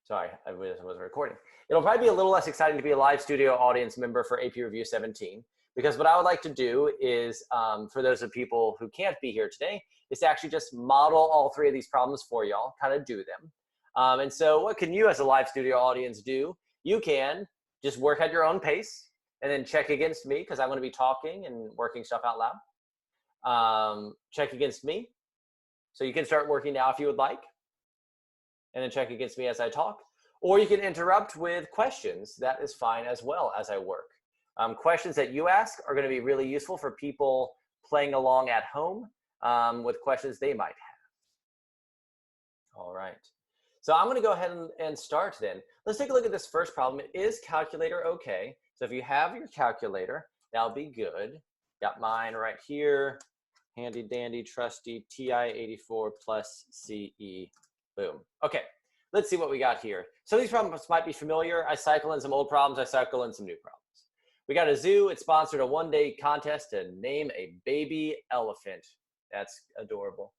Sorry, I wasn't recording. It'll probably be a little less exciting to be a live studio audience member for AP Review 17, because what I would like to do is, for those of people who can't be here today, is to actually just model all three of these problems for y'all, kind of do them. And so what can you as a live studio audience do? You can just work at your own pace and then check against me, because I'm going to be talking and working stuff out loud. Check against me. So you can start working now if you would like, and then check against me as I talk. Or you can interrupt with questions. That is fine as well as I work. Questions that you ask are going to be really useful for people playing along at home with questions they might have. All right. So I'm going to go ahead and start then. Let's take a look at this first problem. Is calculator okay? So if you have your calculator, that'll be good. Got mine right here. Handy dandy trusty TI-84 plus CE. Boom. Okay, let's see what we got here. Some of these problems might be familiar. I cycle in some old problems. I cycle in some new problems. We got a zoo. It sponsored a one-day contest to name a baby elephant. That's adorable.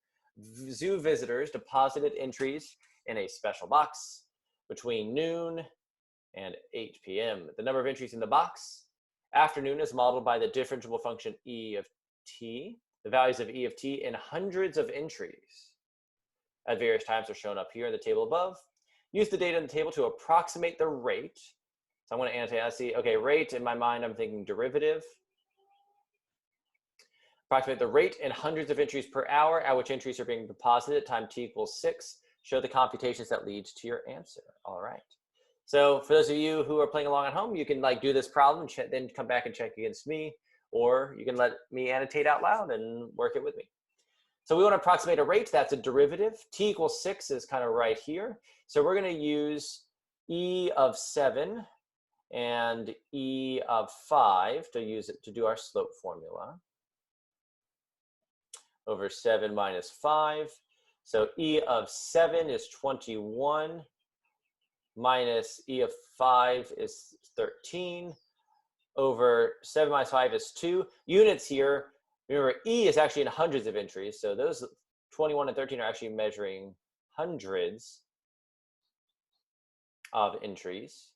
Zoo visitors deposited entries in a special box between noon and 8 p.m. The number of entries in the box. Afternoon is modeled by the differentiable function e of t. The values of e of t in hundreds of entries at various times are shown up here in the table above. Use the data in the table to approximate the rate. So I'm going to annotate, I see, okay, rate in my mind, I'm thinking derivative. Approximate the rate in hundreds of entries per hour at which entries are being deposited, time t equals 6. Show the computations that lead to your answer. All right. So for those of you who are playing along at home, you can like do this problem, then come back and check against me, or you can let me annotate out loud and work it with me. So we want to approximate a rate. That's a derivative. T equals 6 is kind of right here. So we're going to use e of 7 and e of 5 to use it to do our slope formula. Over 7 minus 5. So e of 7 is 21 minus e of 5 is 13. Over 7 minus 5 is 2. Units here. Remember, E is actually in hundreds of entries, so those 21 and 13 are actually measuring hundreds of entries.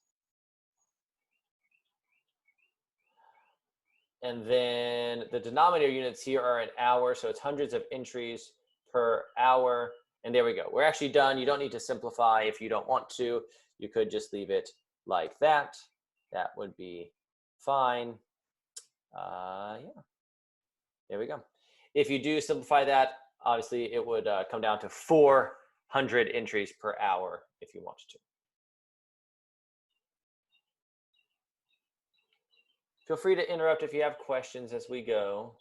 And then the denominator units here are in hours, so it's hundreds of entries per hour. And there we go. We're actually done. You don't need to simplify if you don't want to. You could just leave it like that. That would be fine. Yeah. There we go. If you do simplify that, obviously it would come down to 400 entries per hour if you wanted to. Feel free to interrupt if you have questions as we go.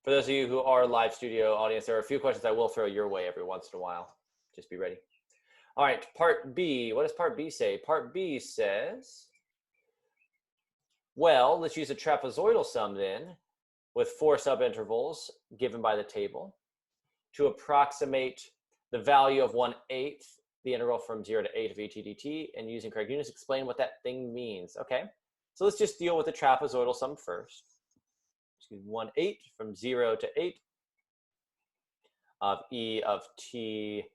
For those of you who are live studio audience, there are a few questions I will throw your way every once in a while. Just be ready. All right, part B. What does part B say? Part B says, well, let's use a trapezoidal sum then with 4 subintervals given by the table to approximate the value of 1/8, the integral from 0 to 8 of et dt, and using correct units, explain what that thing means. Okay, so let's just deal with the trapezoidal sum first. 1/8 from 0 to 8 of e of t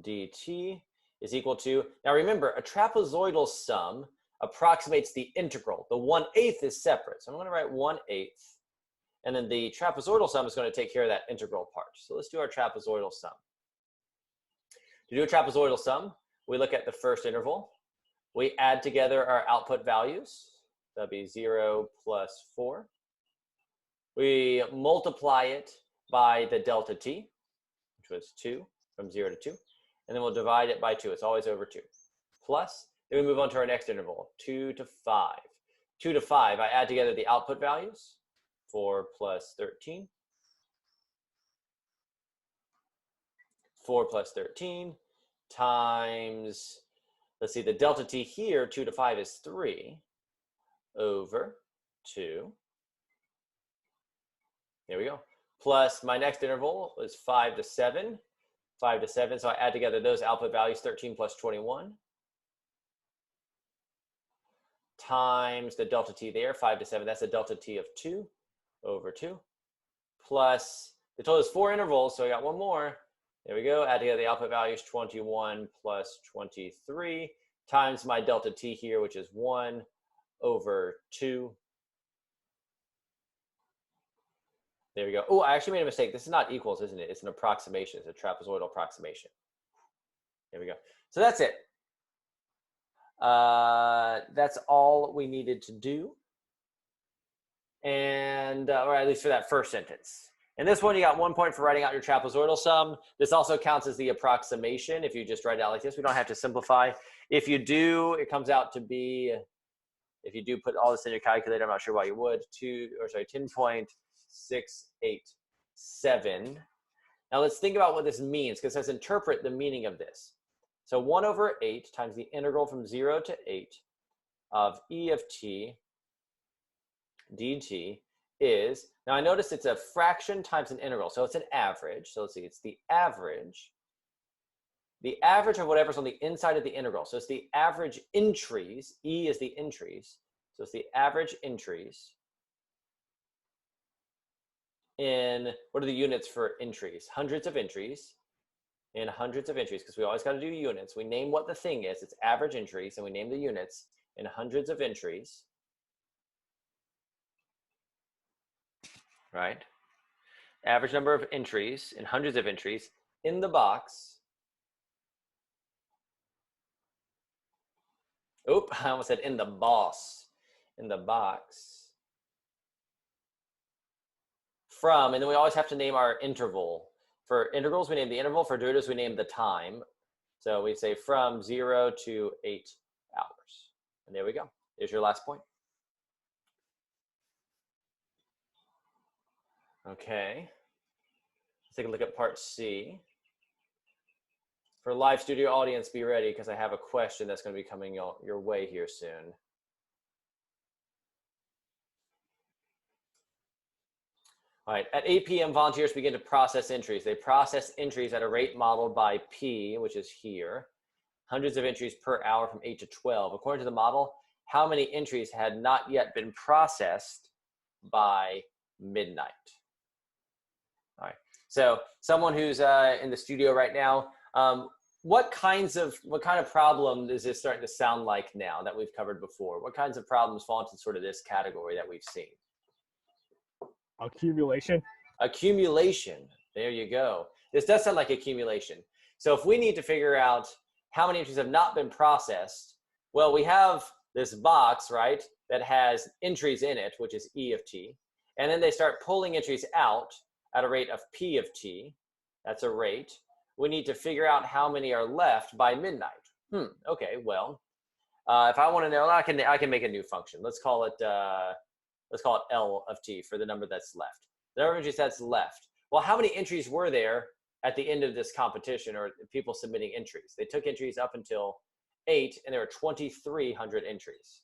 dt is equal to, now remember, a trapezoidal sum approximates the integral. The 1/8 is separate. So I'm going to write 1/8. And then the trapezoidal sum is going to take care of that integral part. So let's do our trapezoidal sum. To do a trapezoidal sum, we look at the first interval. We add together our output values. That'll be 0 plus 4. We multiply it by the delta t, which was 2, from 0 to 2. And then we'll divide it by 2. It's always over 2. Plus, then we move on to our next interval, 2 to 5. 2 to 5, I add together the output values, 4 plus 13. 4 plus 13 times, let's see, the delta t here, 2 to 5 is 3 over 2. There we go. Plus my next interval was 5 to 7. 5 to 7, so I add together those output values, 13 plus 21. Times the delta t there, 5 to 7, that's a delta t of 2 over 2. Plus They told us 4 intervals, so I got one more. There we go. Add together the output values, 21 plus 23 times my delta t here, which is 1 over 2. There we go. Oh, I actually made a mistake. This is not equals, isn't it? It's an approximation. It's a trapezoidal approximation. There we go. So that's it. That's all we needed to do. And, or at least for that first sentence. And this one, you got 1 point for writing out your trapezoidal sum. This also counts as the approximation. If you just write it out like this, we don't have to simplify. If you do, it comes out to be, if you do put all this in your calculator, I'm not sure why you would, 10.687. Now let's think about what this means, because it says interpret the meaning of this. So 1 over 8 times the integral from 0 to 8 of e of t dt is, now I notice it's a fraction times an integral, so it's an average. So let's see, it's the average of whatever's on the inside of the integral. So it's the average entries, e is the entries, so it's the average entries in, what are the units for entries? Hundreds of entries, in hundreds of entries, because we always got to do units. We name what the thing is, it's average entries, and we name the units in hundreds of entries, right? Average number of entries in hundreds of entries in the box. Oop, I almost said in the boss, in the box. From, and then we always have to name our interval. For integrals, we name the interval. For derivatives, we name the time. So we say from 0 to 8 hours. And there we go. There's your last point. Okay. Let's take a look at part C. For live studio audience, be ready, because I have a question that's going to be coming your way here soon. All right, at 8 p.m., volunteers begin to process entries. They process entries at a rate modeled by P, which is here, hundreds of entries per hour from 8 to 12. According to the model, how many entries had not yet been processed by midnight? All right, so someone who's in the studio right now, what kind of problem is this starting to sound like now that we've covered before? What kinds of problems fall into sort of this category that we've seen? Accumulation. Accumulation. There you go. This does sound like accumulation. So if we need to figure out how many entries have not been processed, well, we have this box, right, that has entries in it, which is E of t. And then they start pulling entries out at a rate of P of t. That's a rate. We need to figure out how many are left by midnight. Okay, well, if I want to know, I can make a new function. Let's call it L of t for the number that's left. The number of entries that's left. Well, how many entries were there at the end of this competition, or people submitting entries? They took entries up until 8, and there were 2,300 entries.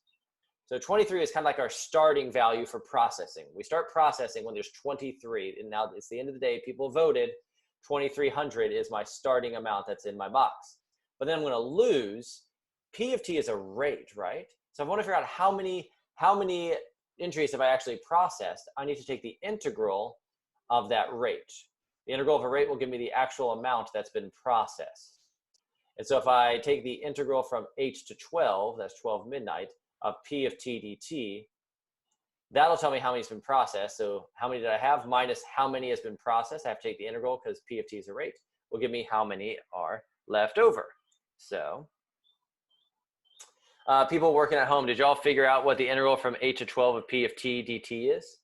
So 23 is kind of like our starting value for processing. We start processing when there's 23, and now it's the end of the day. People voted. 2,300 is my starting amount that's in my box. But then I'm going to lose. P of t is a rate, right? So if I want to figure out how many entries have I actually processed, I need to take the integral of that rate. The integral of a rate will give me the actual amount that's been processed. And so if I take the integral from 8 to 12, that's 12 midnight, of P of t dt, that'll tell me how many's been processed. So how many did I have minus how many has been processed? I have to take the integral because P of t is a rate. Will give me how many are left over. So people working at home, did y'all figure out what the integral from 8 to 12 of P of t dt is?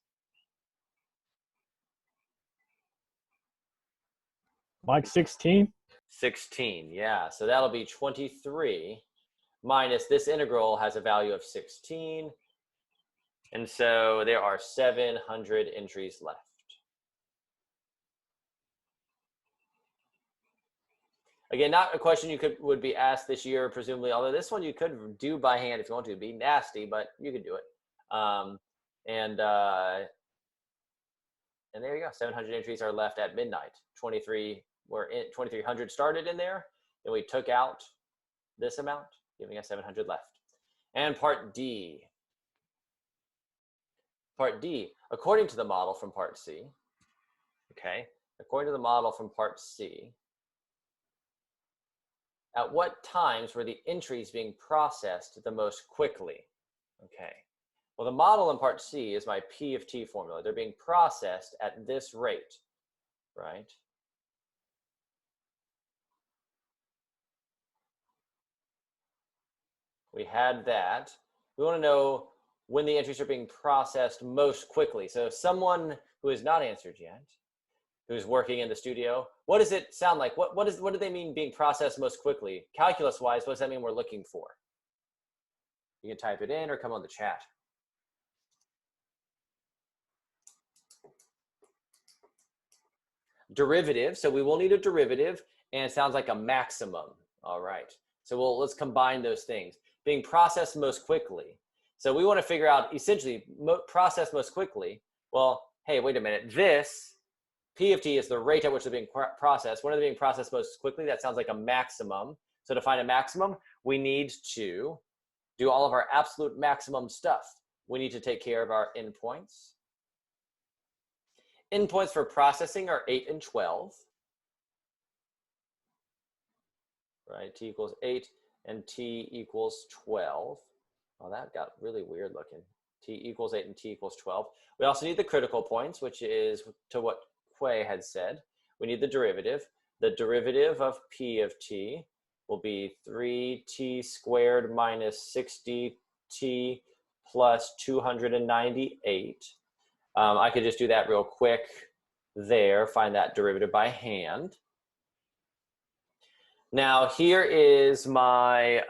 Like 16? 16, yeah. So that'll be 23 minus this integral has a value of 16. And so there are 700 entries left. Again, not a question would be asked this year, presumably, although this one you could do by hand if you want to. It'd be nasty, but you could do it. And there you go. 700 entries are left at midnight. 2,300 started in there. Then we took out this amount, giving us 700 left. And part D. Part D, according to the model from part C, okay, according to the model from part C, at what times were the entries being processed the most quickly? Okay. Well, the model in part C is my P of T formula. They're being processed at this rate, right? We had that. We want to know when the entries are being processed most quickly. So if someone who has not answered yet, who's working in the studio, what does it sound like? What do they mean being processed most quickly? Calculus-wise, what does that mean we're looking for? You can type it in or come on the chat. Derivative, so we will need a derivative, and it sounds like a maximum. All right, so let's combine those things. Being processed most quickly. So we want to figure out essentially process most quickly. Well, hey, wait a minute. This P of T is the rate at which they're being processed. When are they being processed most quickly? That sounds like a maximum. So to find a maximum, we need to do all of our absolute maximum stuff. We need to take care of our endpoints. Endpoints for processing are 8 and 12. Right, T equals 8 and T equals 12. Oh, that got really weird looking. T equals 8 and T equals 12. We also need the critical points, which is to what Quay had said. We need the derivative. The derivative of P of T will be 3T squared minus 60T plus 298. I could just do that real quick there, find that derivative by hand. Now here is my,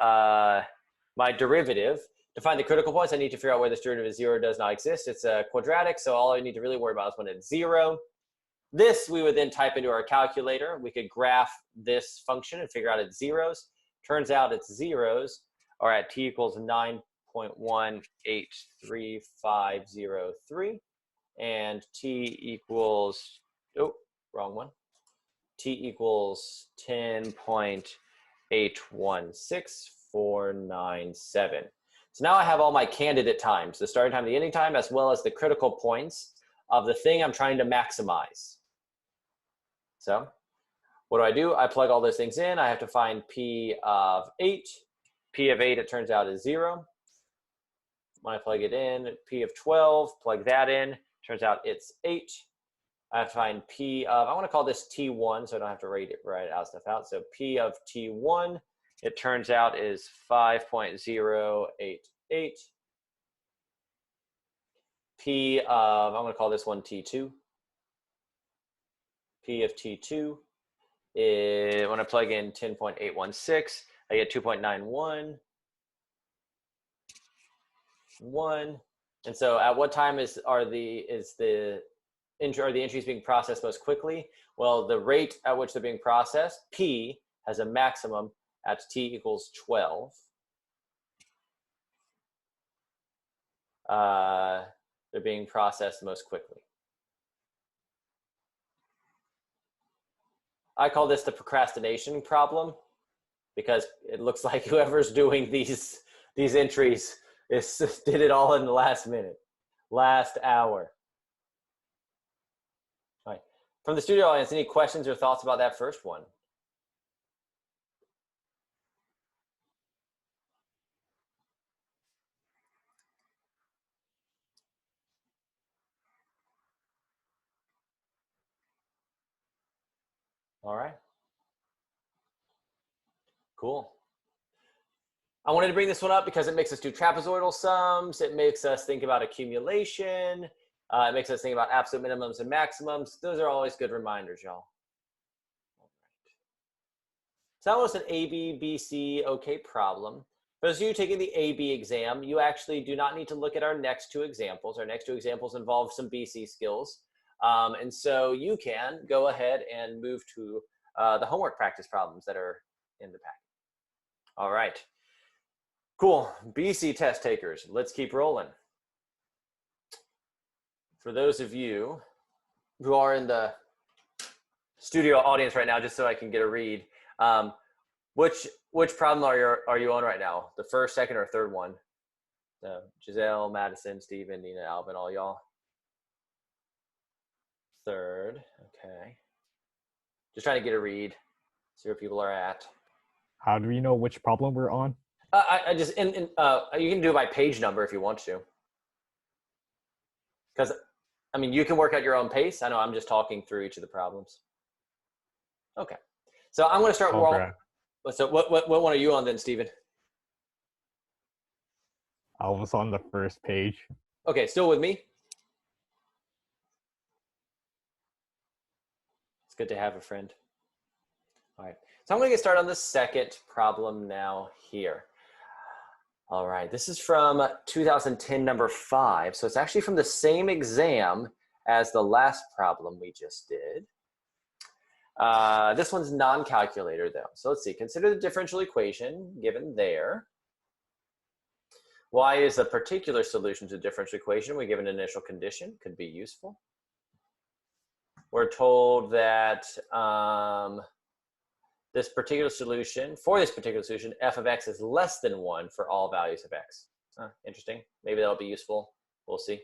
my derivative. To find the critical points, I need to figure out where this derivative is 0 does not exist. It's a quadratic, so all I need to really worry about is when it's 0. This we would then type into our calculator. We could graph this function and figure out its zeros. Turns out its zeros are at T equals 9.1833503 and T equals, oh, wrong one. T equals 10.816497. So now I have all my candidate times, the starting time, the ending time, as well as the critical points of the thing I'm trying to maximize. So what do? I plug all those things in. I have to find P of 8. P of 8, it turns out, is 0. When I plug it in, P of 12, plug that in, turns out it's 8. I have to find P of, I want to call this T1 so I don't have to write out stuff out. So P of T1, it turns out, is 5.088. P of, I'm going to call this one T2. P of T2 is, when I plug in 10.816, I get 2.911. And so at what time are the entries being processed most quickly? Well, the rate at which they're being processed, P, has a maximum at T equals 12. They're being processed most quickly. I call this the procrastination problem because it looks like whoever's doing these entries did it all in the last minute, last hour. All right. From the studio audience, any questions or thoughts about that first one? All right. Cool. I wanted to bring this one up because it makes us do trapezoidal sums. It makes us think about accumulation. It makes us think about absolute minimums and maximums. Those are always good reminders, y'all. All right. So that was an AB, BC, OK problem. For those of you taking the AB exam, you actually do not need to look at our next two examples. Our next two examples involve some BC skills. And so you can go ahead and move to the homework practice problems that are in the packet. All right. Cool. BC test takers, let's keep rolling. For those of you who are in the studio audience right now, just so I can get a read, which problem are you on right now? The first, second, or third one? Giselle, Madison, Steven, Nina, Alvin, all y'all. Third. Okay. Just trying to get a read, see where people are at. How do we know which problem we're on? I just, you can do it by page number if you want to. Because, I mean, you can work at your own pace. I know I'm just talking through each of the problems. Okay. So I'm going to start. Okay. So what one are you on then, Stephen? I was on the first page. Okay, still with me? It's good to have a friend. All right. So I'm going to get started on the second problem now here. All right. This is from 2010, number 5. So it's actually from the same exam as the last problem we just did. This one's non-calculator though. So let's see. Consider the differential equation given there. Y is a particular solution to the differential equation. We give an initial condition. Could be useful. We're told that for this particular solution, f of x is less than 1 for all values of x. Interesting. Maybe that'll be useful. We'll see.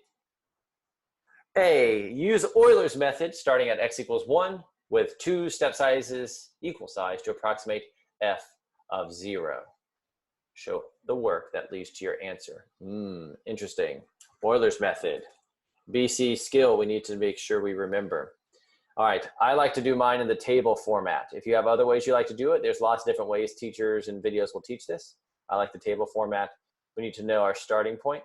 A, use Euler's method starting at x equals 1 with 2 step sizes equal size to approximate f of 0. Show the work that leads to your answer. Interesting. Euler's method. BC skill we need to make sure we remember. All right, I like to do mine in the table format. If you have other ways you like to do it, there's lots of different ways teachers and videos will teach this. I like the table format. We need to know our starting point.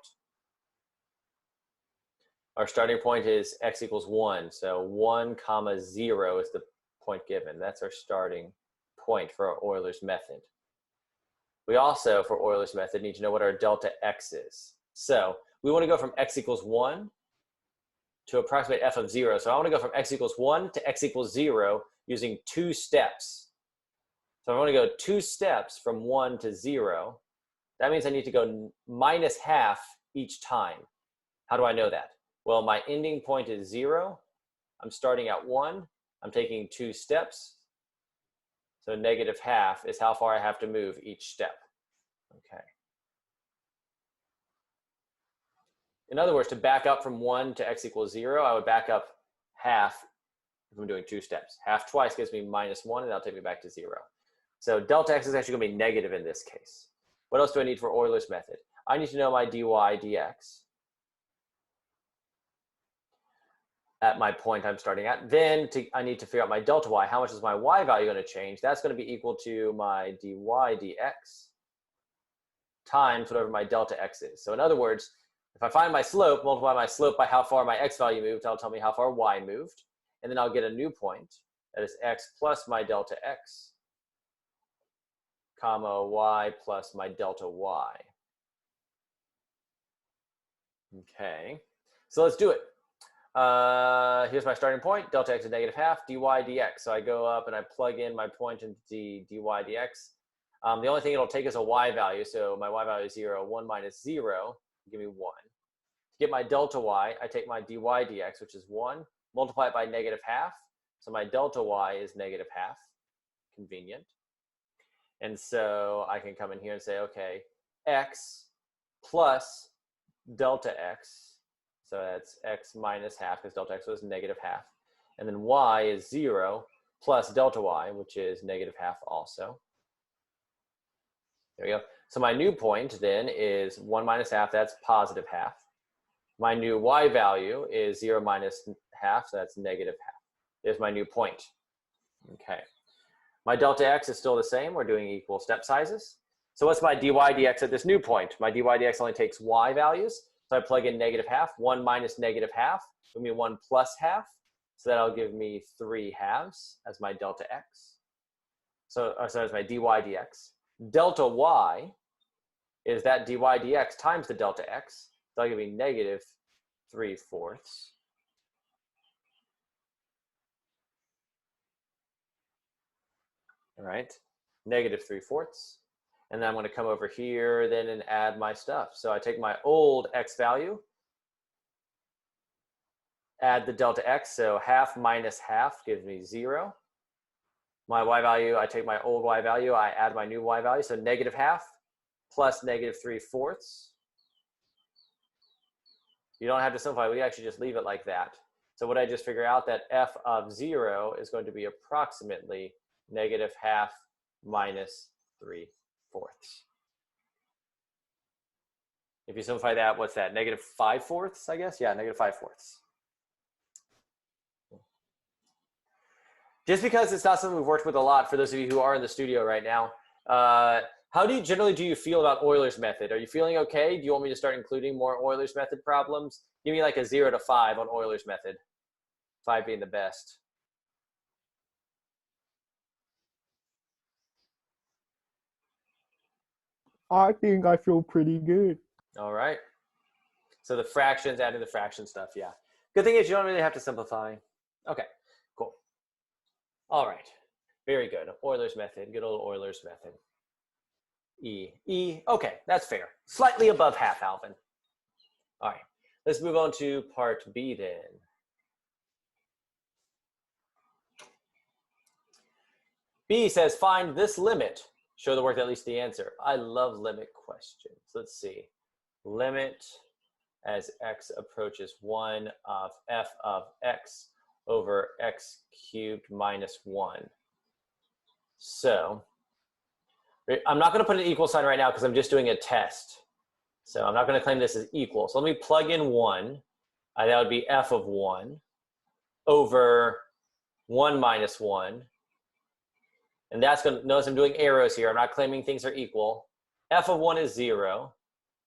Our starting point is x equals 1. So 1 comma 0 is the point given. That's our starting point for our Euler's method. We also, for Euler's method, need to know what our delta x is. So we want to go from x equals 1 to approximate f of 0. So I want to go from x equals 1 to x equals 0 using 2 steps. So I want to go 2 steps from 1 to 0. That means I need to go minus half each time. How do I know that? Well, my ending point is 0. I'm starting at 1. I'm taking 2 steps. So negative half is how far I have to move each step. Okay. In other words, to back up from 1 to x equals 0, I would back up half if I'm doing 2 steps. Half twice gives me minus 1, and that'll take me back to 0. So delta x is actually going to be negative in this case. What else do I need for Euler's method? I need to know my dy dx at my point I'm starting at. Then I need to figure out my delta y. How much is my y value going to change? That's going to be equal to my dy dx times whatever my delta x is. So in other words, if I find my slope, multiply my slope by how far my x value moved, that'll tell me how far y moved. And then I'll get a new point. That is x plus my delta x, comma y plus my delta y. Okay, so let's do it. Here's my starting point. Delta x is negative half, dy dx. So I go up and I plug in my point into dy dx. The only thing it'll take is a y value. So my y value is 0. 1 minus 0, give me 1. To get my delta y, I take my dy dx, which is 1, multiply it by negative half. So my delta y is negative half. Convenient. And so I can come in here and say, okay, x plus delta x. So that's x minus half, because delta x was negative half. And then y is 0 plus delta y, which is negative half also. There we go. So my new point then is 1 minus half, that's positive half. My new y value is 0 minus half, so that's negative half. There's my new point. Okay. My delta x is still the same. We're doing equal step sizes. So what's my dy dx at this new point? My dy dx only takes y values. So I plug in negative half. 1 minus negative half will be 1 plus half. So that'll give me 3 halves as my delta x. So as my dy dx. Delta y is that dy dx times the delta x. That'll give me negative 3/4. All right, negative 3/4. And then I'm going to come over here then and add my stuff. So I take my old x value, add the delta x. So half minus half gives me 0. My y value, I take my old y value, I add my new y value. So negative half plus negative 3/4. You don't have to simplify. We actually just leave it like that. So what I just figure out that f of 0 is going to be approximately negative half minus 3/4. If you simplify that, what's that? Negative 5/4, I guess? Yeah, negative 5/4. Just because it's not something we've worked with a lot, for those of you who are in the studio right now, how do you feel about Euler's method? Are you feeling okay? Do you want me to start including more Euler's method problems? Give me like a 0 to 5 on Euler's method. 5 being the best. I think I feel pretty good. All right. So the fractions, adding the fraction stuff, yeah. Good thing is you don't really have to simplify. Okay, cool. All right, very good. Euler's method, good old Euler's method. Okay, that's fair. Slightly above half, Alvin. All right, let's move on to part B then. B says, find this limit. Show the work that leads to the answer. I love limit questions. Let's see. Limit as x approaches 1 of f of x over x cubed minus 1. So I'm not going to put an equal sign right now because I'm just doing a test. So I'm not going to claim this as equal. So let me plug in 1. That would be f of 1 over 1 minus 1. And that's going to, notice I'm doing arrows here. I'm not claiming things are equal. F of 1 is 0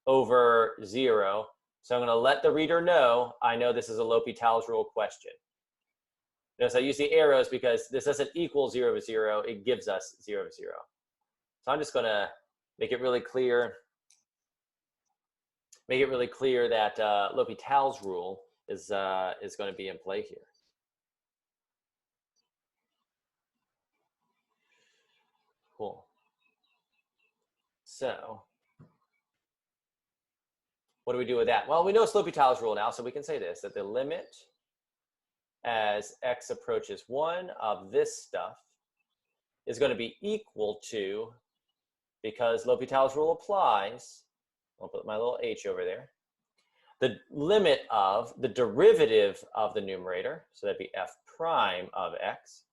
over 0. So I'm going to let the reader know I know this is a L'Hopital's rule question. Notice I use the arrows because this doesn't equal 0 over 0. It gives us 0 over 0. So I'm just going to make it really clear. Make it really clear that L'Hopital's rule is going to be in play here. Cool. So what do we do with that? Well, we know it's L'Hopital's rule now, so we can say this, that the limit as x approaches 1 of this stuff is going to be equal to, because L'Hopital's rule applies, I'll put my little h over there, the limit of the derivative of the numerator, so that'd be f prime of x,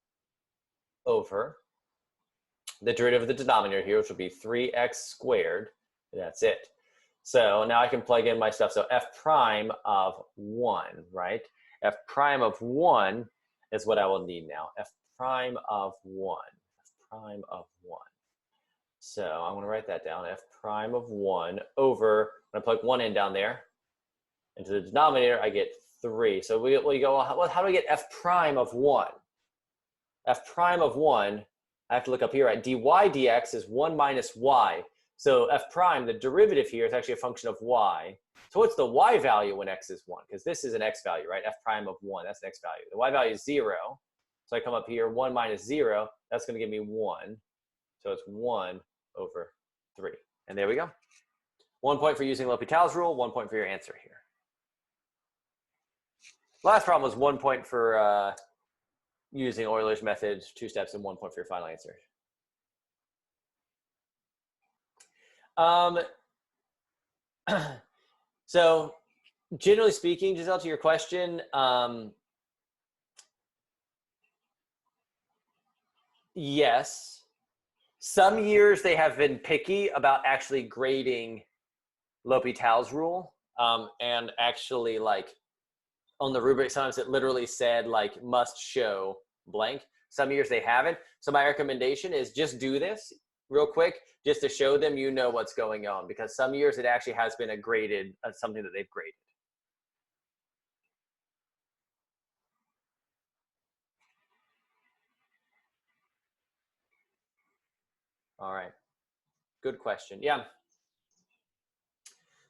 over the derivative of the denominator here, which will be 3x squared. That's it. So now I can plug in my stuff. So f prime of 1, right? F prime of 1 is what I will need now. F prime of 1. F prime of 1. So I'm going to write that down. F prime of 1 over, I'm going to plug 1 in down there. Into the denominator, I get 3. So we go, well, how do I get f prime of 1? F prime of 1, I have to look up here, right? dy dx is 1 minus y. So f prime, the derivative here, is actually a function of y. So what's the y value when x is 1? Because this is an x value, right? F prime of 1, that's an x value. The y value is 0. So I come up here, 1 minus 0, that's going to give me 1. So it's 1 over 3. And there we go. 1 point for using L'Hopital's rule, 1 point for your answer here. Last problem was 1 point for using Euler's method, 2 steps, and 1 point for your final answer. So generally speaking, Giselle, to your question, yes. Some years they have been picky about actually grading L'Hopital's rule, and actually, like, on the rubric, sometimes it literally said, like, must show blank. Some years they haven't. So my recommendation is just do this real quick, just to show them you know what's going on, because some years it actually has been a graded, something that they've graded. All right, good question. Yeah.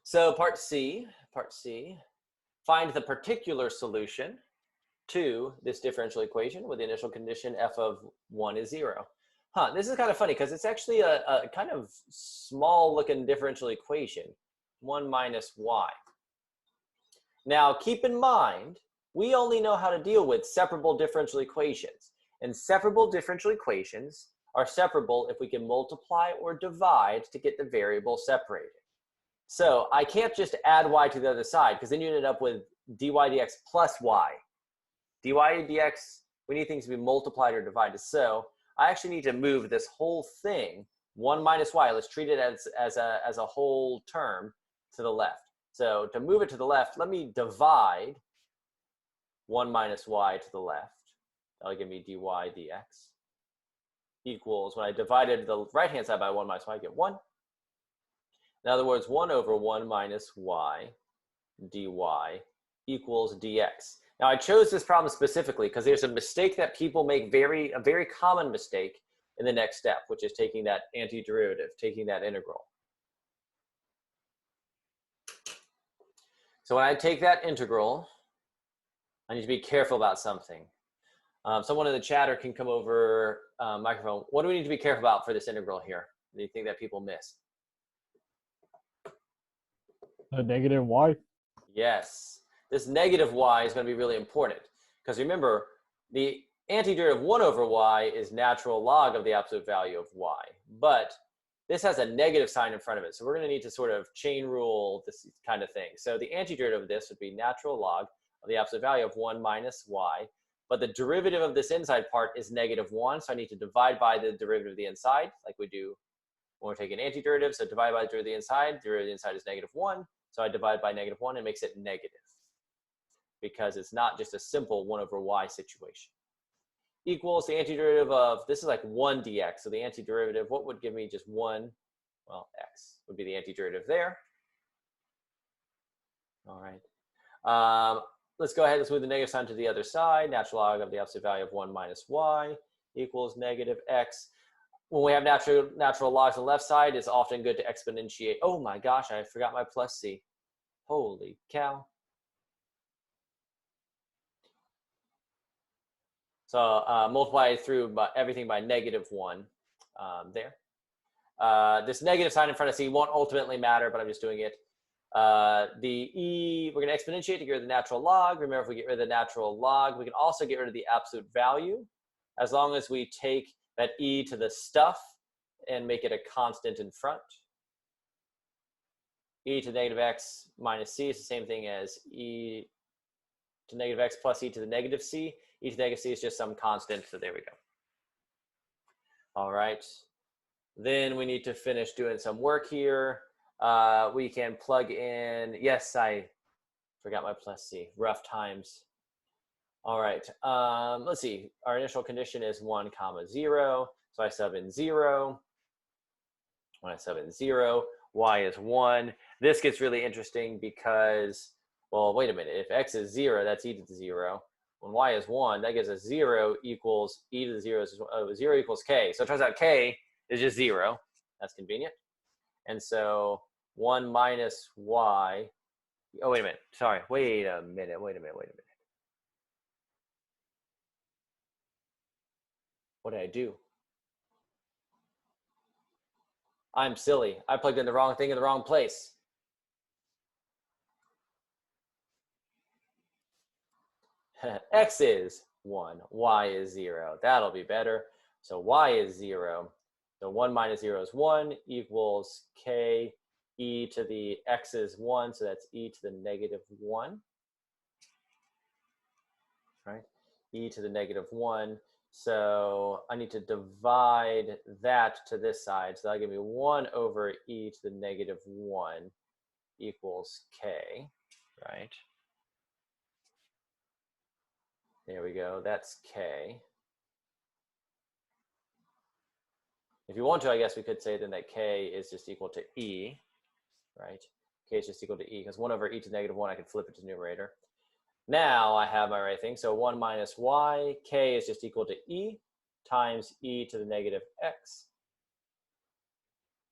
So part C, find the particular solution to this differential equation with the initial condition f of 1 is 0. This is kind of funny because it's actually a kind of small looking differential equation, 1 minus y. Now keep in mind, we only know how to deal with separable differential equations. And separable differential equations are separable if we can multiply or divide to get the variable separated. So I can't just add y to the other side, because then you end up with dy dx plus y. dy dx, we need things to be multiplied or divided. So I actually need to move this whole thing, 1 minus y, let's treat it as a whole term, to the left. So to move it to the left, let me divide 1 minus y to the left. That'll give me dy dx equals, when I divided the right-hand side by 1 minus y, I get 1. In other words, 1 over 1 minus y dy equals dx. Now, I chose this problem specifically because there's a mistake that people make, a very common mistake in the next step, which is taking that antiderivative, taking that integral. So when I take that integral, I need to be careful about something. Someone in the chatter can come over microphone. What do we need to be careful about for this integral here? Anything that people miss? A negative y. Yes. This negative y is going to be really important because remember, the antiderivative of 1 over y is natural log of the absolute value of y. But this has a negative sign in front of it. So we're going to need to sort of chain rule this kind of thing. So the antiderivative of this would be natural log of the absolute value of 1 minus y. But the derivative of this inside part is negative 1. So I need to divide by the derivative of the inside, like we do when we're taking antiderivative. So divide by the derivative of the inside. The derivative of the inside is negative 1. So I divide by negative 1 and makes it negative, because it's not just a simple 1 over y situation. Equals the antiderivative of, this is like 1 dx. So the antiderivative, what would give me just 1? Well, x would be the antiderivative there. All right. Let's go ahead and move the negative sign to the other side. Natural log of the absolute value of 1 minus y equals negative x. When we have natural logs on the left side, it's often good to exponentiate. Oh my gosh, I forgot my plus c. Holy cow. So multiply through everything by negative 1 there. This negative sign in front of c won't ultimately matter, but I'm just doing it. The e, we're going to exponentiate to get rid of the natural log. Remember, if we get rid of the natural log, we can also get rid of the absolute value, as long as we take that e to the stuff and make it a constant in front. E to the negative x minus c is the same thing as e to negative x plus e to the negative c. E to the negative c is just some constant, so there we go. All right. Then we need to finish doing some work here. We can plug in, yes, I forgot my plus c, rough times. All right, let's see. Our initial condition is 1 comma 0. So I sub in 0. When I sub in 0, y is 1. This gets really interesting because, well, wait a minute. If x is 0, that's e to the 0. When y is 1, that gives us 0 equals e to the 0. 0 equals k. So it turns out k is just 0. That's convenient. And so 1 minus y. Oh, wait a minute. Sorry. Wait a minute. What did I do? I'm silly. I plugged in the wrong thing in the wrong place. X is 1. Y is 0. That'll be better. So y is 0. So 1 minus 0 is 1 equals k. E to the x is 1. So that's e to the negative 1. Right? E to the negative 1. So I need to divide that to this side. So that'll give me 1 over e to the negative 1 equals k, right? There we go. That's k. If you want to, I guess we could say then that k is just equal to e, right? K is just equal to e, because 1 over e to the negative 1, I could flip it to the numerator. Now I have my right thing. So 1 minus y, k is just equal to e times e to the negative x.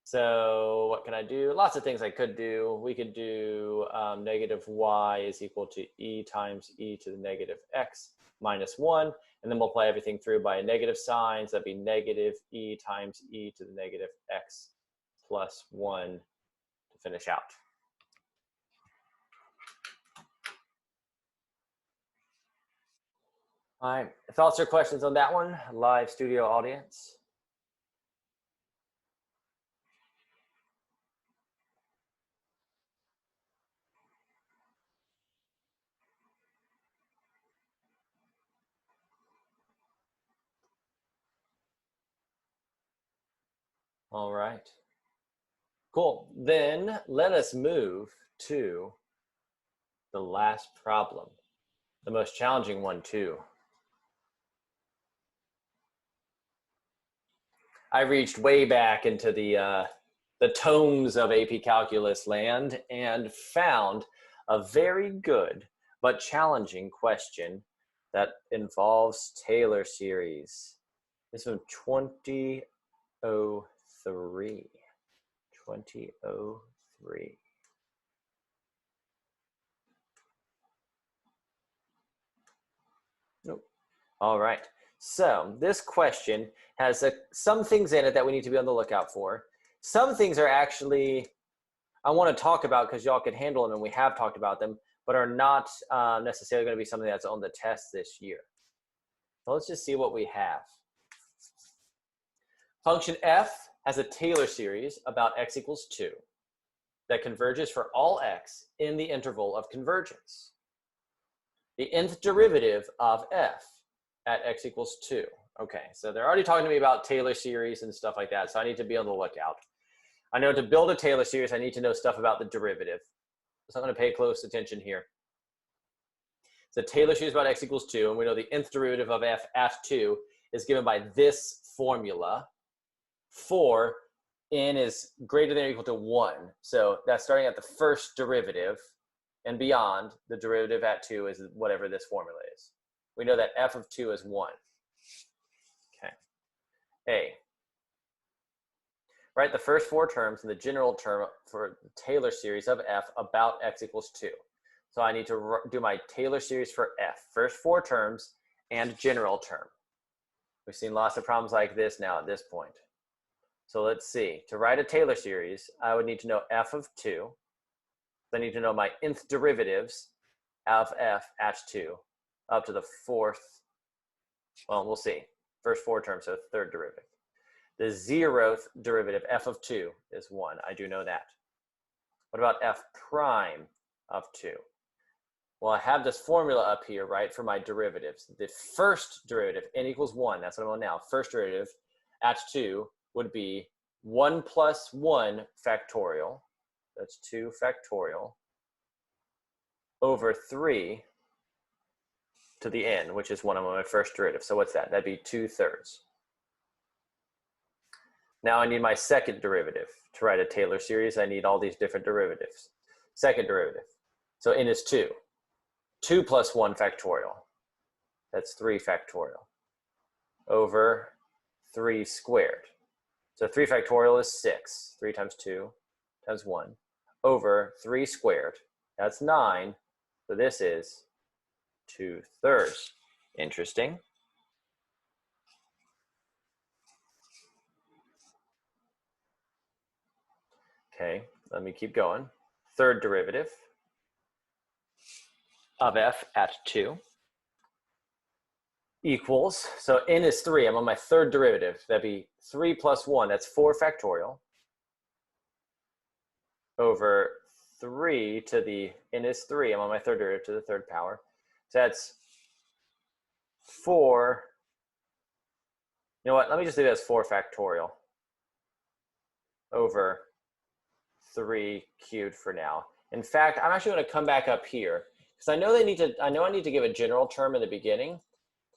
So what can I do? Lots of things I could do. We could do negative y is equal to e times e to the negative x minus 1, and then multiply everything through by a negative sign. So that'd be negative e times e to the negative x plus 1 to finish out. All right, thoughts or questions on that one? Live studio audience. All right. Cool. Then let us move to the last problem, the most challenging one too. I reached way back into the tomes of AP Calculus land and found a very good but challenging question that involves Taylor series. This is from 2003. 2003. Nope. All right. So this question has some things in it that we need to be on the lookout for. Some things are actually I want to talk about because y'all can handle them, and we have talked about them, but are not necessarily going to be something that's on the test this year. So let's just see what we have. Function f has a Taylor series about x equals 2 that converges for all x in the interval of convergence. The nth derivative of f at x equals 2. Okay, so they're already talking to me about Taylor series and stuff like that, so I need to be on the lookout. I know to build a Taylor series, I need to know stuff about the derivative. So I'm going to pay close attention here. So Taylor series about x equals 2, and we know the nth derivative of f at 2 is given by this formula for n is greater than or equal to 1. So that's starting at the first derivative, and beyond, the derivative at 2 is whatever this formula is. We know that f of 2 is 1. Okay. A. Write the first 4 terms in the general term for the Taylor series of f about x equals 2. So I need to do my Taylor series for f, first 4 terms and general term. We've seen lots of problems like this now at this point. So let's see. To write a Taylor series, I would need to know f of 2. I need to know my nth derivatives of f at 2 up to the 4th. Well, we'll see. First 4 terms, so third derivative. The 0th derivative, f of 2, is 1. I do know that. What about f prime of 2? Well, I have this formula up here, right, for my derivatives. The first derivative, n equals 1, that's what I'm on now. First derivative at 2 would be 1 plus 1 factorial. That's 2 factorial over 3 to the n, which is 1 on my first derivative. So what's that? That'd be 2/3. Now I need my second derivative. To write a Taylor series, I need all these different derivatives. Second derivative. So n is 2. 2 plus 1 factorial. That's 3 factorial over 3 squared. So 3 factorial is 6. 3 times 2 times 1 over 3 squared. That's 9. So this is 2/3. Interesting. Okay, let me keep going. Third derivative of f at 2 equals, so n is 3. I'm on my third derivative. That'd be 3 plus 1. That's 4 factorial over 3 to the, n is 3. I'm on my third derivative to the third power. So that's 4. You know what? Let me just leave it as 4 factorial over 3 cubed for now. In fact, I'm actually going to come back up here because I know I need to give a general term in the beginning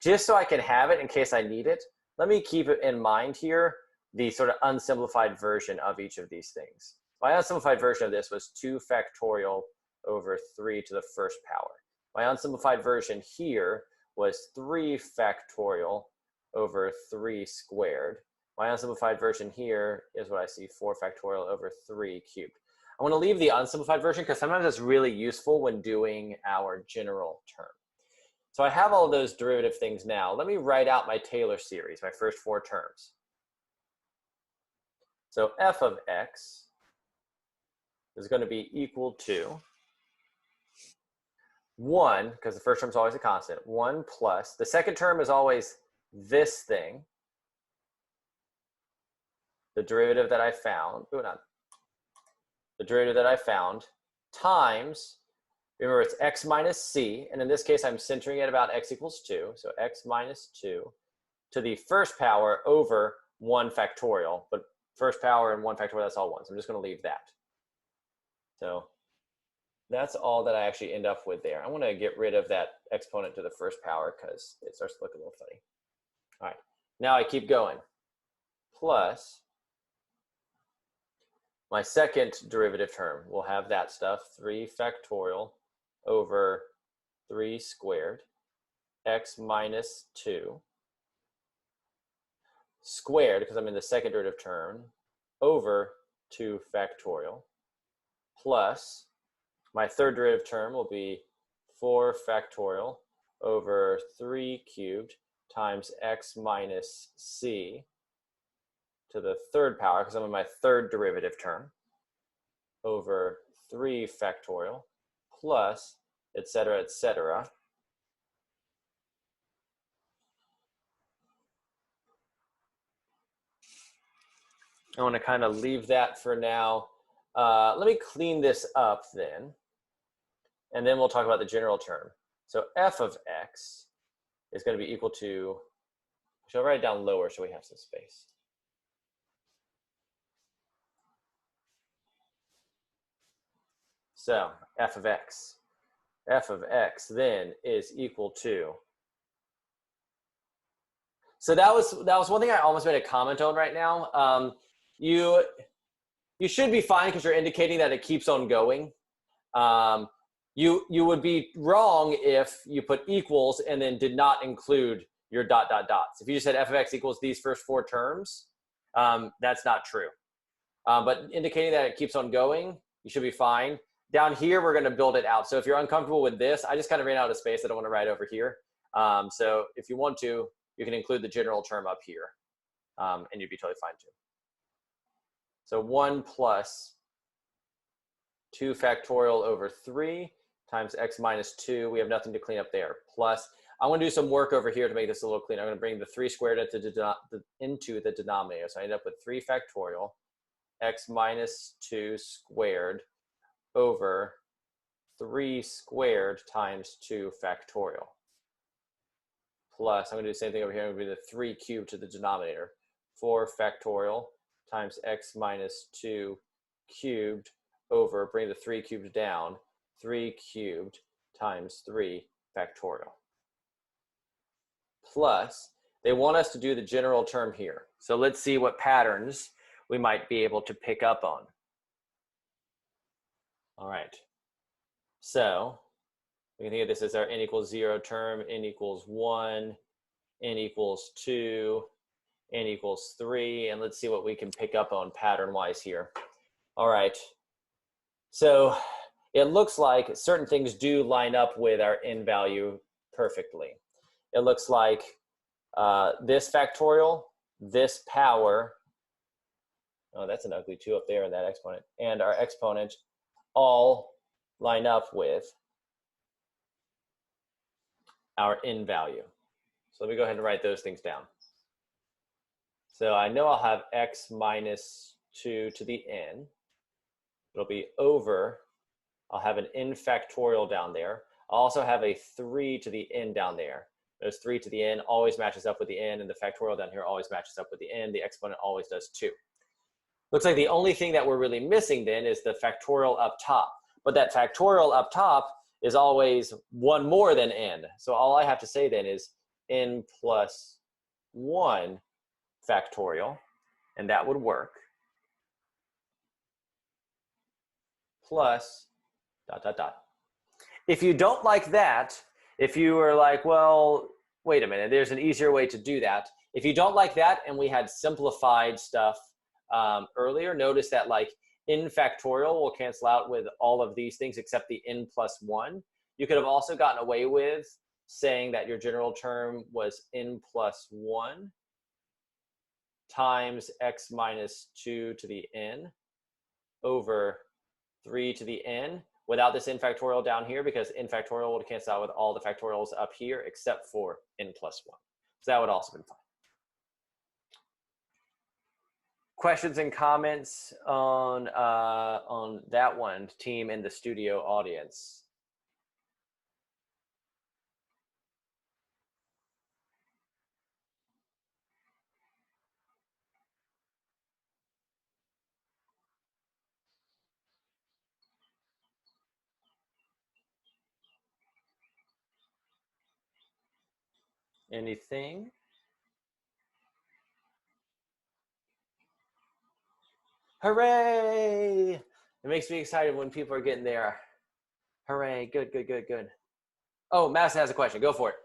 just so I can have it in case I need it. Let me keep it in mind here, the sort of unsimplified version of each of these things. My unsimplified version of this was 2 factorial over 3 to the first power. My unsimplified version here was 3 factorial over 3 squared. My unsimplified version here is what I see, 4 factorial over 3 cubed. I want to leave the unsimplified version because sometimes it's really useful when doing our general term. So I have all of those derivative things now. Let me write out my Taylor series, my first 4 terms. So f of x is going to be equal to 1, because the first term is always a constant, 1 plus, the second term is always this thing, the derivative that I found, the derivative that I found, times, remember it's x minus c, and in this case I'm centering it about x equals 2, so x minus 2 to the first power over 1 factorial, but first power and 1 factorial, that's all 1. So I'm just going to leave that. So that's all that I actually end up with there. I want to get rid of that exponent to the first power because it starts to look a little funny. All right, now I keep going. Plus my second derivative term, we'll have that stuff, 3 factorial over 3 squared, x minus 2 squared, because I'm in the second derivative term, over 2 factorial, plus my third derivative term will be 4 factorial over 3 cubed times x minus c to the third power, because I'm in my third derivative term, over 3 factorial, plus, et cetera, et cetera. I want to kind of leave that for now. Let me clean this up then, and then we'll talk about the general term. So f of x is going to be equal to, I'll write it down lower so we have some space. So f of x then is equal to, so that was one thing I almost made a comment on right now. You should be fine because you're indicating that it keeps on going. You would be wrong if you put equals and then did not include your dot dot dots. If you just said f of x equals these first 4 terms, that's not true. But indicating that it keeps on going, you should be fine. Down here, we're going to build it out. So if you're uncomfortable with this, I just kind of ran out of space. I don't want to write over here. So if you want to, you can include the general term up here, and you'd be totally fine too. So 1 plus 2 factorial over 3 times x minus 2. We have nothing to clean up there. Plus, I want to do some work over here to make this a little cleaner. I'm going to bring the 3 squared into the denominator. So I end up with 3 factorial x minus 2 squared over 3 squared times 2 factorial. Plus, I'm going to do the same thing over here. I'm going to bring the 3 cubed to the denominator. 4 factorial times x minus 2 cubed over, bring the 3 cubed down, 3 cubed times 3 factorial. Plus, they want us to do the general term here. So let's see what patterns we might be able to pick up on. All right. So we can think of this as our n equals 0 term, n equals 1, n equals 2, n equals 3, and let's see what we can pick up on pattern-wise here. All right. So it looks like certain things do line up with our n value perfectly. It looks like this factorial, this power, oh, that's an ugly 2 up there in that exponent, and our exponent all line up with our n value. So let me go ahead and write those things down. So I know I'll have x minus 2 to the n. It'll be over, I'll have an n factorial down there. I'll also have a 3 to the n down there. There's 3 to the n always matches up with the n, and the factorial down here always matches up with the n. The exponent always does too. Looks like the only thing that we're really missing then is the factorial up top. But that factorial up top is always 1 more than n. So all I have to say then is n plus 1 factorial, and that would work, plus dot, dot, dot. If you don't like that, if you were like, well, wait a minute, there's an easier way to do that. If you don't like that, and we had simplified stuff earlier, notice that like n factorial will cancel out with all of these things except the n plus 1. You could have also gotten away with saying that your general term was n plus 1 times x minus 2 to the n over 3 to the n without this n factorial down here, because n factorial would cancel out with all the factorials up here except for n plus 1. So that would also been fine. Questions and comments on that one, team in the studio audience? Anything? Hooray! It makes me excited when people are getting there. Hooray, good, good, good, good. Oh, Madison has a question. Go for it.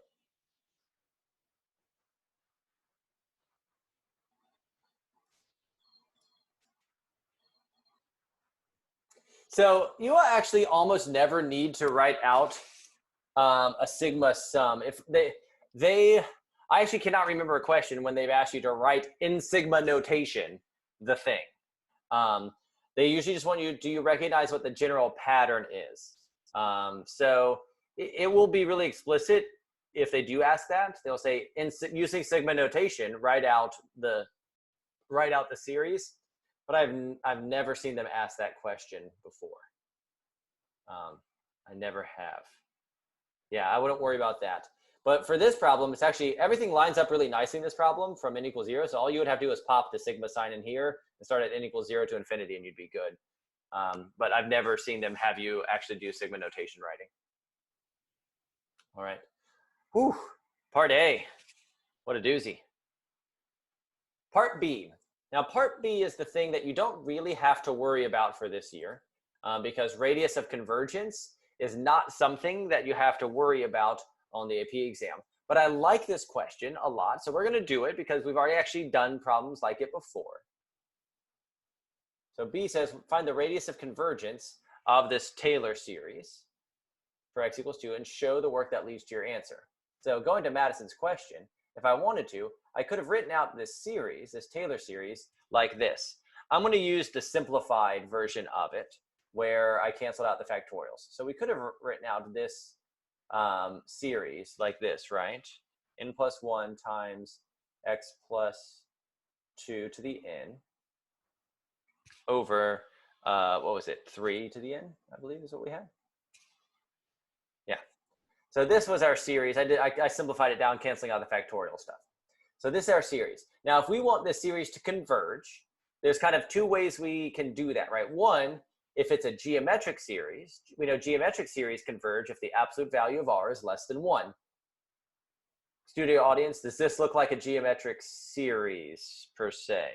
So you will actually almost never need to write out a sigma sum. If I actually cannot remember a question when they've asked you to write in sigma notation the thing. They usually just want you, do you recognize what the general pattern is? So it will be really explicit if they do ask that. They'll say, using sigma notation, write out the series. But I've never seen them ask that question before. I never have. Yeah, I wouldn't worry about that. But for this problem, it's actually, everything lines up really nicely in this problem from n equals 0. So all you would have to do is pop the sigma sign in here and start at n equals 0 to infinity, and you'd be good. But I've never seen them have you actually do sigma notation writing. All right. Whew. Part A. What a doozy. Part B. Now, part B is the thing that you don't really have to worry about for this year because radius of convergence is not something that you have to worry about on the AP exam. But I like this question a lot, so we're going to do it because we've already actually done problems like it before. So B says, find the radius of convergence of this Taylor series for x equals 2 and show the work that leads to your answer. So going to Madison's question, if I wanted to, I could have written out this series, this Taylor series, like this. I'm going to use the simplified version of it where I canceled out the factorials. So we could have written out this series like this, right? N plus 1 times x plus 2 to the n over, what was it, 3 to the n, I believe is what we had. Yeah. So this was our series. I simplified it down, canceling out the factorial stuff. So this is our series. Now, if we want this series to converge, there's kind of two ways we can do that, right? One, if it's a geometric series, we know geometric series converge if the absolute value of r is less than 1. Studio audience, does this look like a geometric series per se?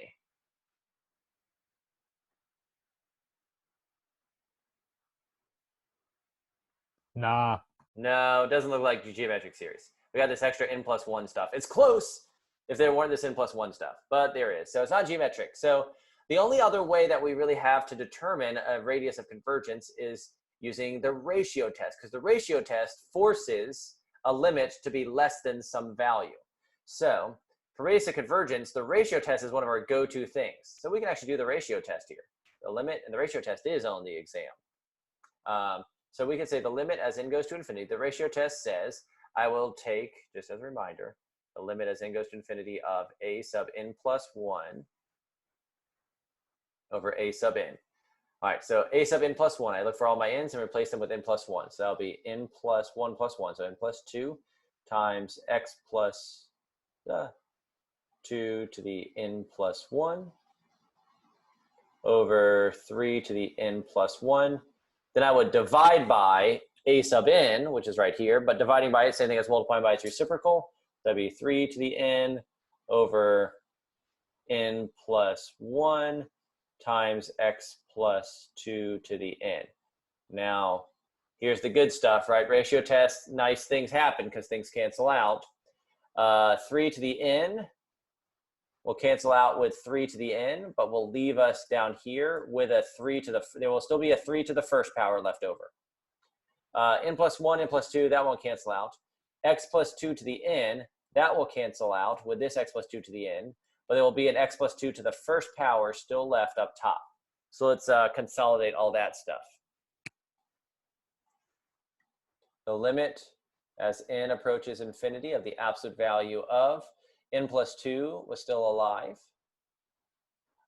Nah. No, it doesn't look like a geometric series. We got this extra n plus 1 stuff. It's close if there weren't this n plus 1 stuff, but there is. So it's not geometric. So the only other way that we really have to determine a radius of convergence is using the ratio test, because the ratio test forces a limit to be less than some value. So for radius of convergence, the ratio test is one of our go-to things. So we can actually do the ratio test here. The limit and the ratio test is on the exam. So we can say the limit as n goes to infinity. The ratio test says I will take, just as a reminder, the limit as n goes to infinity of a sub n plus 1 over a sub n. All right, so a sub n plus 1, I look for all my n's and replace them with n plus 1. So that'll be n plus 1 plus 1, so n plus 2 times x plus 2 to the n plus 1 over 3 to the n plus 1. Then I would divide by a sub n, which is right here, but dividing by it, same thing as multiplying by its reciprocal. That'd be 3 to the n over n plus 1 times x plus 2 to the n. Now, here's the good stuff, right? Ratio test, nice things happen because things cancel out. 3 to the n will cancel out with 3 to the n, but will leave us down here with a 3 to the, there will still be a 3 to the first power left over. N plus 1, n plus 2, that won't cancel out. X plus 2 to the n, that will cancel out with this x plus 2 to the n, but there will be an x plus 2 to the first power still left up top. So let's consolidate all that stuff. The limit as n approaches infinity of the absolute value of n plus 2 was still alive.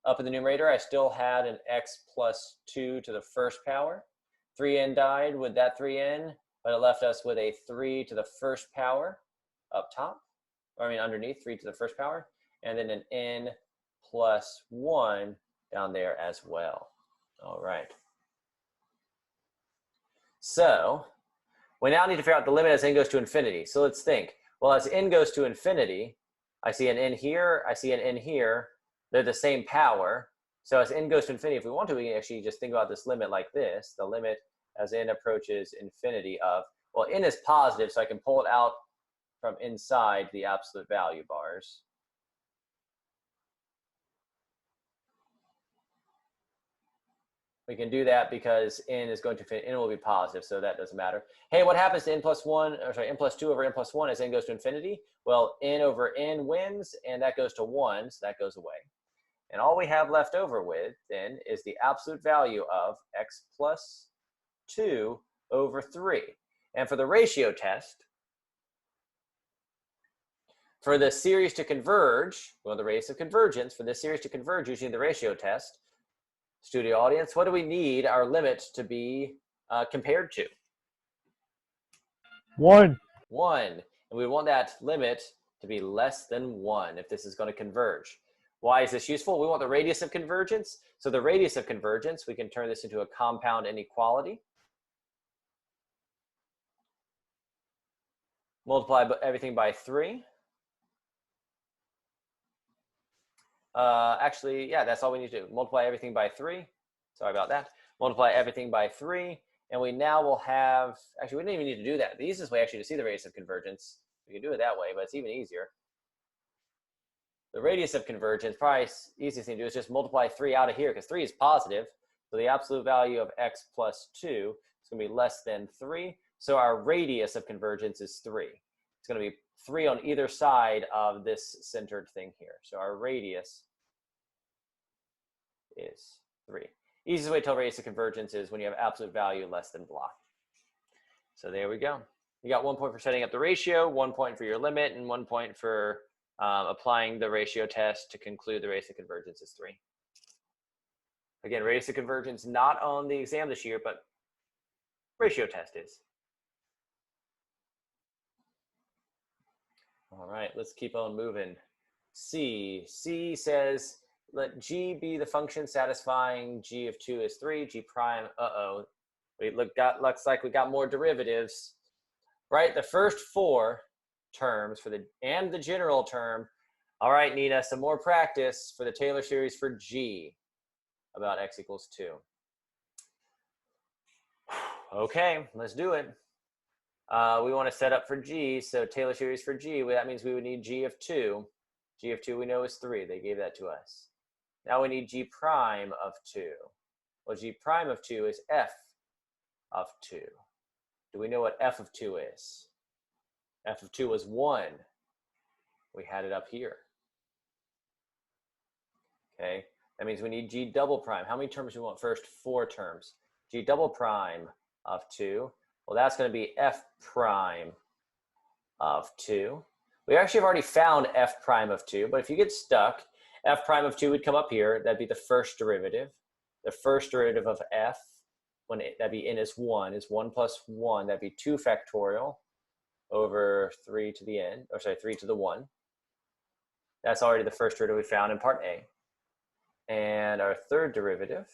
Up in the numerator, I still had an x plus 2 to the first power. 3n died with that 3n, but it left us with a 3 to the first power up top, or I mean underneath, 3 to the first power, and then an n plus 1 down there as well. All right. So we now need to figure out the limit as n goes to infinity. So let's think. Well, as n goes to infinity, I see an n here, I see an n here. They're the same power. So as n goes to infinity, if we want to, we can actually just think about this limit like this. The limit as n approaches infinity of, well, n is positive, so I can pull it out from inside the absolute value bars. We can do that because n is going to infinity. N will be positive, so that doesn't matter. Hey, what happens to n plus 1, or sorry, n plus 2 over n plus 1 as n goes to infinity? Well, n over n wins, and that goes to 1, so that goes away. And all we have left over with, then, is the absolute value of x plus 2 over 3. And for the ratio test, for the series to converge, well, the radius of convergence, for this series to converge using the ratio test, studio audience, what do we need our limit to be compared to? 1. 1. And we want that limit to be less than 1 if this is going to converge. Why is this useful? We want the radius of convergence. So the radius of convergence, we can turn this into a compound inequality. Multiply everything by 3. Actually, yeah, that's all we need to do. Multiply everything by 3. Sorry about that. Multiply everything by 3. And we now will have, actually, we don't even need to do that. The easiest way actually to see the radius of convergence, we can do it that way, but it's even easier. The radius of convergence, probably the easiest thing to do is just multiply 3 out of here, because 3 is positive. So the absolute value of x plus 2 is going to be less than 3. So our radius of convergence is 3. It's going to be 3 on either side of this centered thing here. So our radius is 3. Easiest way to tell radius of convergence is when you have absolute value less than blah. So there we go. You got 1 point for setting up the ratio, 1 point for your limit, and 1 point for applying the ratio test to conclude the radius of convergence is 3. Again, radius of convergence not on the exam this year, but ratio test is. All right, let's keep on moving. C says, let G be the function satisfying G of 2 is 3, G prime, looks like we got more derivatives, right? The first 4 terms for and the general term. All right, Nina, some more practice for the Taylor series for G about x equals 2. Okay, let's do it. We want to set up for G, so Taylor series for G, that means we would need G of 2. G of 2 we know is 3, they gave that to us. Now we need G prime of 2. Well, G prime of 2 is F of 2. Do we know what F of 2 is? F of 2 was 1. We had it up here. Okay, that means we need G double prime. How many terms do we want first? 4 terms. G double prime of 2. Well, that's going to be F prime of 2. We actually have already found F prime of 2, but if you get stuck, F prime of 2 would come up here. That'd be the first derivative. The first derivative of F, that'd be n is 1, is 1 plus 1. That'd be 2 factorial over 3 to the n, or sorry, 3 to the 1. That's already the first derivative we found in part A. And our third derivative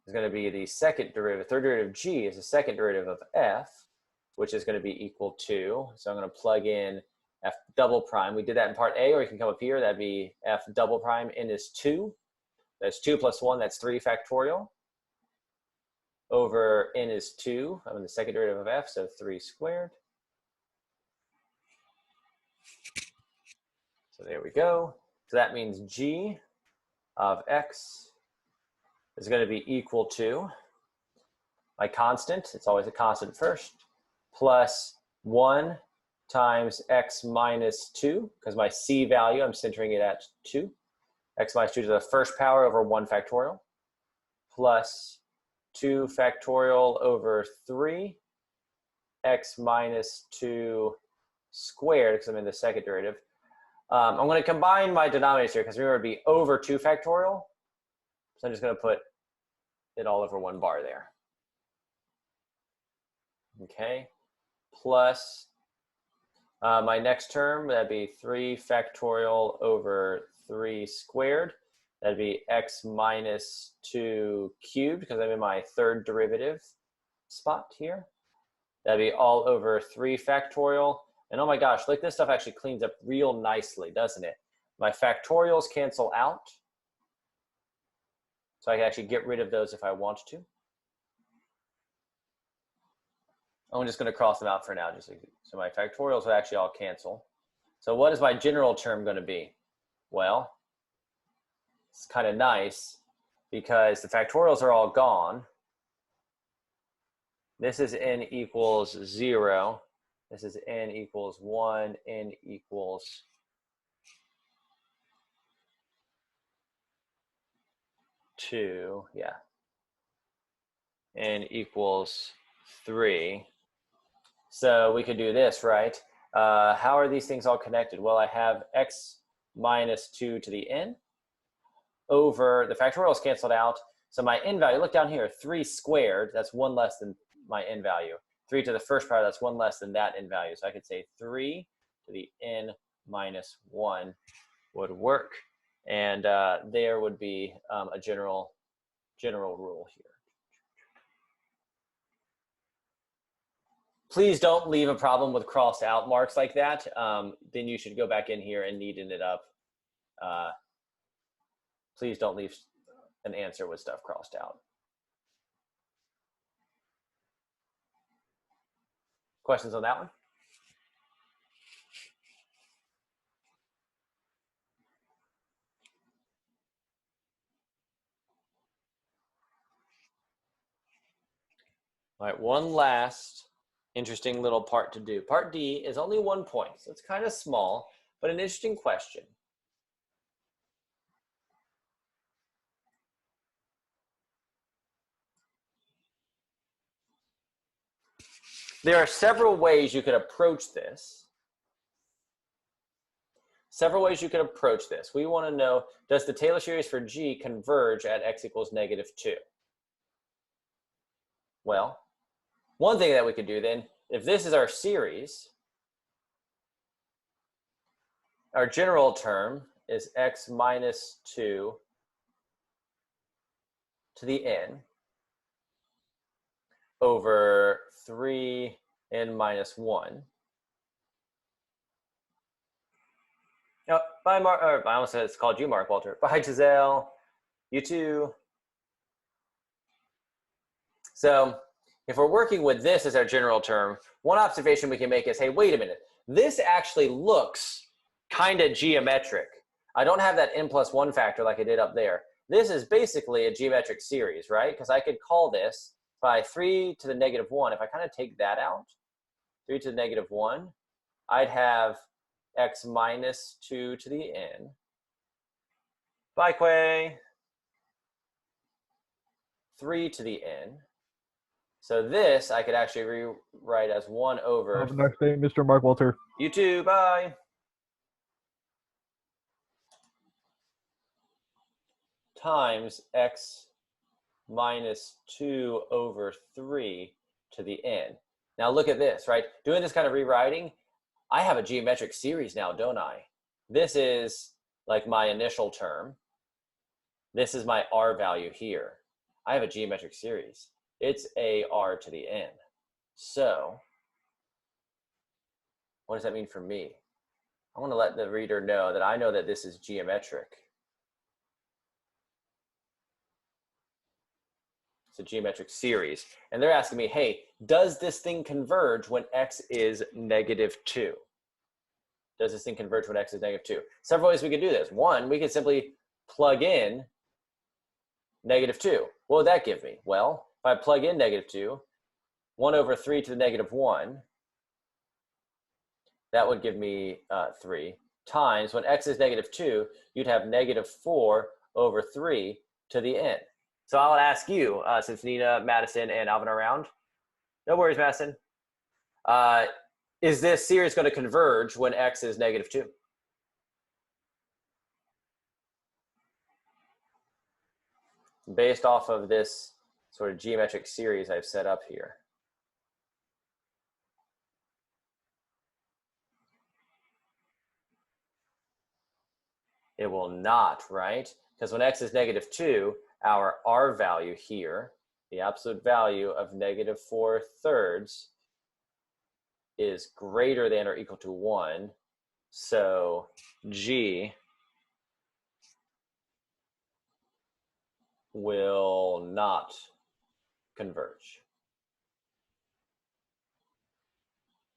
is going to be the second derivative. Third derivative of G is the second derivative of F, which is going to be equal to, so I'm going to plug in F double prime. We did that in part A, or you can come up here. That'd be F double prime. N is 2. That's 2 plus 1. That's 3 factorial. Over n is 2. I'm in the second derivative of F, so 3 squared. So there we go. So that means G of x is going to be equal to my constant. It's always a constant first. Plus 1 times x minus 2, because my c value, I'm centering it at 2. X minus 2 to the first power over 1 factorial. Plus 2 factorial over 3. X minus 2 squared, because I'm in the second derivative. I'm going to combine my denominators here, because remember, it'd be over 2 factorial. So I'm just going to put it all over 1 bar there. Okay. Plus my next term, that'd be 3 factorial over 3 squared. That'd be x minus 2 cubed, because I'm in my third derivative spot here. That'd be all over 3 factorial. And oh my gosh, look, this stuff actually cleans up real nicely, doesn't it? My factorials cancel out. So I can actually get rid of those if I want to. I'm just going to cross them out for now. So my factorials will actually all cancel. So what is my general term going to be? Well, it's kind of nice because the factorials are all gone. This is n equals 0. This is n equals 1, n equals 2, yeah. N equals 3. So we could do this, right? How are these things all connected? Well, I have x minus 2 to the n over, the factorials canceled out. So my n value, look down here, 3 squared, that's 1 less than my n value. 3 to the first power, that's 1 less than that n value. So I could say 3 to the n minus 1 would work. And there would be a general rule here. Please don't leave a problem with crossed out marks like that. Then you should go back in here and neaten it up. Please don't leave an answer with stuff crossed out. Questions on that one? All right, one last interesting little part to do. Part D is only 1 point, so it's kind of small, but an interesting question. There are several ways you could approach this. We want to know, does the Taylor series for G converge at x equals -2? Well, one thing that we could do then, if this is our series, our general term is x minus 2 to the n over 3n minus 1. Oh, bye, I almost said it's called you, Markwalter. Bye, Giselle. You too. So if we're working with this as our general term, one observation we can make is, hey, wait a minute. This actually looks kind of geometric. I don't have that n plus 1 factor like I did up there. This is basically a geometric series, right? Because I could call this by 3 to the -1. If I kind of take that out, 3 to the -1, I'd have x minus 2 to the n. Bye, Quay. 3 to the n. So this I could actually rewrite as 1 over. Have a nice day, Mr. Markwalter. You too, bye. Times x minus 2 over 3 to the n. Now look at this, right? Doing this kind of rewriting, I have a geometric series now, don't I? This is like my initial term. This is my r value here. I have a geometric series. It's a r to the n. So what does that mean for me? I want to let the reader know that I know that this is geometric. It's a geometric series. And they're asking me, hey, does this thing converge when x is -2? Does this thing converge when x is -2? Several ways we could do this. One, we could simply plug in -2. What would that give me? Well, if I plug in -2, 1 over 3 to the -1, that would give me 3 times, when x is -2, you'd have -4 over 3 to the n. So I'll ask you, since Nina, Madison, and Alvin are around. No worries, Madison. Is this series going to converge when x is -2? Based off of this sort of geometric series I've set up here. It will not, right? Because when x is -2, our r value here, the absolute value of -4/3, is greater than or equal to 1. So G will not converge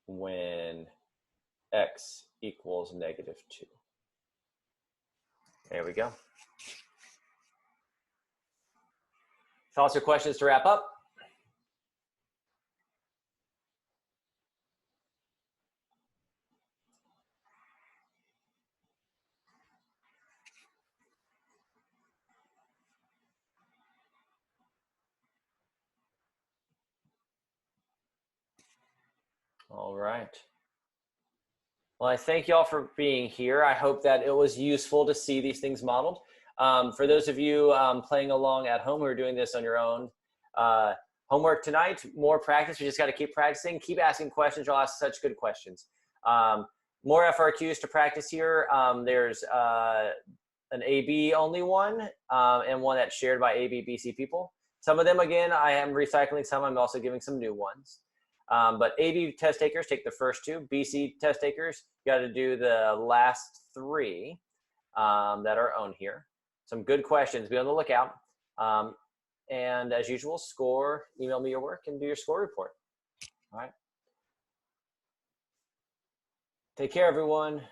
when X equals -2. There we go. Thoughts or questions to wrap up? All right. Well, I thank y'all for being here. I hope that it was useful to see these things modeled. For those of you playing along at home who are doing this on your own, homework tonight, more practice. We just got to keep practicing, keep asking questions. You'll ask such good questions. More FRQs to practice here. There's an AB only one and one that's shared by AB, BC people. Some of them, again, I am recycling some. I'm also giving some new ones. But AB test takers take the first 2. BC test takers, you got to do the last 3 that are on here. Some good questions. Be on the lookout. And as usual, score, email me your work, and do your score report. All right. Take care, everyone.